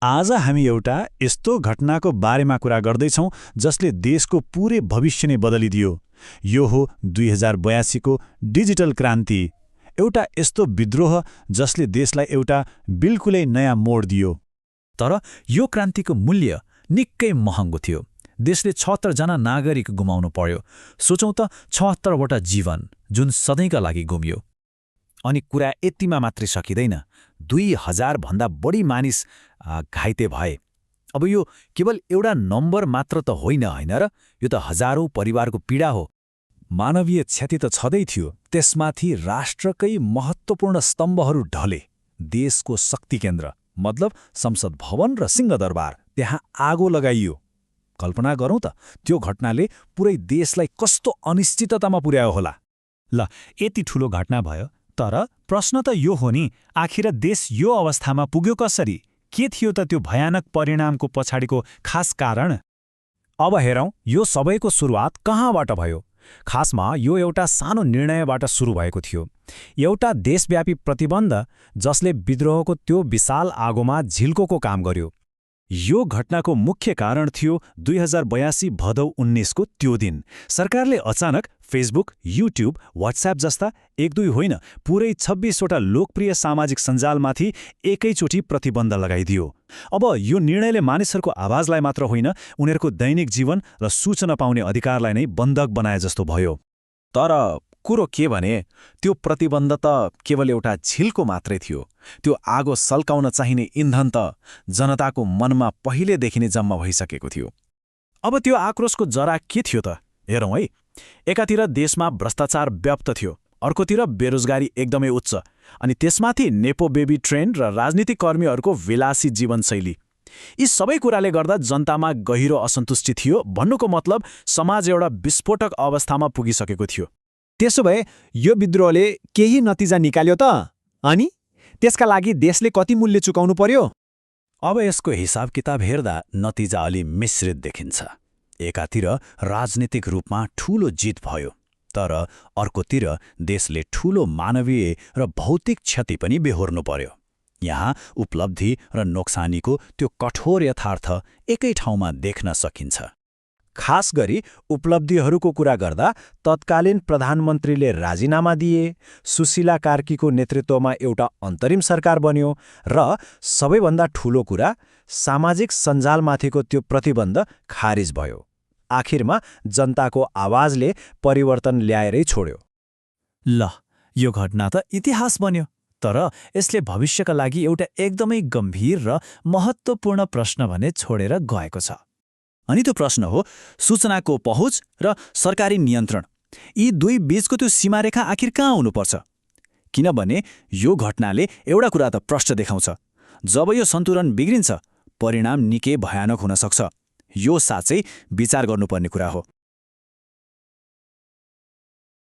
आज हामी एउटा यस्तो घटनाको बारेमा कुरा गर्दैछौँ जसले देशको पूरै भविष्य नै बदलिदियो। यो हो 2082 को डिजिटल क्रान्ति। एउटा यस्तो विद्रोह जसले देशलाई एउटा बिल्कुलै नयाँ मोड दियो। तर यो क्रान्तिको मूल्य निकै महँगो थियो। देशले 76 जना नागरिक गुमाउनु पर्यो। सोचौं त 76 वटा जीवन जुन सधैँका लागि गुमियो। अनि कुरा यतिमा मात्रै सकिँदैन। 2000 भन्दा बढी मानिस घाइते भए। अब यो केवल एउटा नम्बर मात्र त होइन र यो त हजारौं परिवारको पीडा हो। मानवीय क्षति त छँदै थियो, त्यसमाथि राष्ट्रकै महत्त्वपूर्ण स्तम्भहरू ढले। देशको शक्ति केन्द्र मतलब संसद भवन र सिंहदरबार, त्यहाँ आगो लगाइयो। कल्पना गरौँ त त्यो घटनाले पुरै देशलाई कस्तो अनिश्चिततामा पुर्यायो होला। ल, यति ठूलो घटना भयो, तर प्रश्न त यो हो नि, आखिर देश यो अवस्थामा पुग्यो कसरी? के थियो त त्यो भयानक परिणामको पछाडिको खास कारण? अब हेरौँ यो सबैको सुरुवात कहाँबाट भयो। खासमा यो एउटा सानो निर्णयबाट सुरु भएको थियो। एउटा देशव्यापी प्रतिबन्ध जसले विद्रोहको त्यो विशाल आगोमा झिल्कोको काम गर्यो। यो घटनाको मुख्य कारण थियो 2082 भदौ 19 को त्यो दिन सरकारले अचानक फेसबुक, युट्युब, व्हाट्सएप जस्ता एक दुई होइन पुरै 26 वटा लोकप्रिय सामाजिक सञ्जालमाथि एकैचोटि प्रतिबन्ध लगाइदियो। अब यो निर्णयले मानिसहरूको आवाजलाई मात्र होइन, उनीहरूको दैनिक जीवन र सूचना पाउने अधिकारलाई नै बन्धक बनाए जस्तो भयो। तर कुरो के भने त्यो प्रतिबन्ध त केवल एउटा झिल्को मात्रै थियो। त्यो आगो सल्काउन चाहिने इन्धन त जनताको मनमा पहिलेदेखि नै जम्मा भइसकेको थियो। अब त्यो आक्रोशको जरा के थियो त? हेरौँ है। एकातिर देशमा भ्रष्टाचार व्याप्त थियो, अर्कोतिर बेरोजगारी एकदमै उच्च, अनि त्यसमाथि नेपो बेबी ट्रेन्ड र राजनीतिक कर्मीहरूको विलासी जीवनशैली। यी सबै कुराले गर्दा जनतामा गहिरो असन्तुष्टि थियो। भन्नुको मतलब समाज एउटा विस्फोटक अवस्थामा पुगिसकेको थियो। त्यसो भए यो विद्रोहले केही नतिजा निकाल्यो त? अनि त्यसका लागि देशले कति मूल्य चुकाउनु पर्यो? अब यसको हिसाब किताब हेर्दा नतिजा अलि मिश्रित देखिन्छ। एकातिर राजनीतिक रूपमा ठूलो जित भयो, तर अर्कोतिर देशले ठूलो मानवीय र भौतिक क्षति पनि बेहोर्नु पर्यो। यहाँ उपलब्धि र नोक्सानीको त्यो कठोर यथार्थ एकै ठाउँमा देख्न सकिन्छ। खास गरी उपलब्धिहरूको कुरा गर्दा तत्कालीन प्रधानमन्त्रीले राजीनामा दिए, सुशीला कार्कीको नेतृत्वमा एउटा अन्तरिम सरकार बन्यो, र सबैभन्दा ठूलो कुरा सामाजिक सञ्जालमाथिको त्यो प्रतिबन्ध खारिज भयो। आखिरमा जनताको आवाजले परिवर्तन ल्याएरै छोड्यो। ल, यो घटना त इतिहास बन्यो, तर यसले भविष्यका लागि एउटा एकदमै गम्भीर र महत्त्वपूर्ण प्रश्न भने छोडेर गएको छ। अनि त्यो प्रश्न हो सूचनाको पहुँच र सरकारी नियन्त्रण। यी दुई बीचको त्यो सीमारेखा आखिर कहाँ हुनुपर्छ? किनभने यो घटनाले एउटा कुरा त प्रष्ट देखाउँछ, जब यो सन्तुलन बिग्रिन्छ परिणाम निकै भयानक हुन सक्छ। यो साँच्चै विचार गर्नुपर्ने कुरा हो।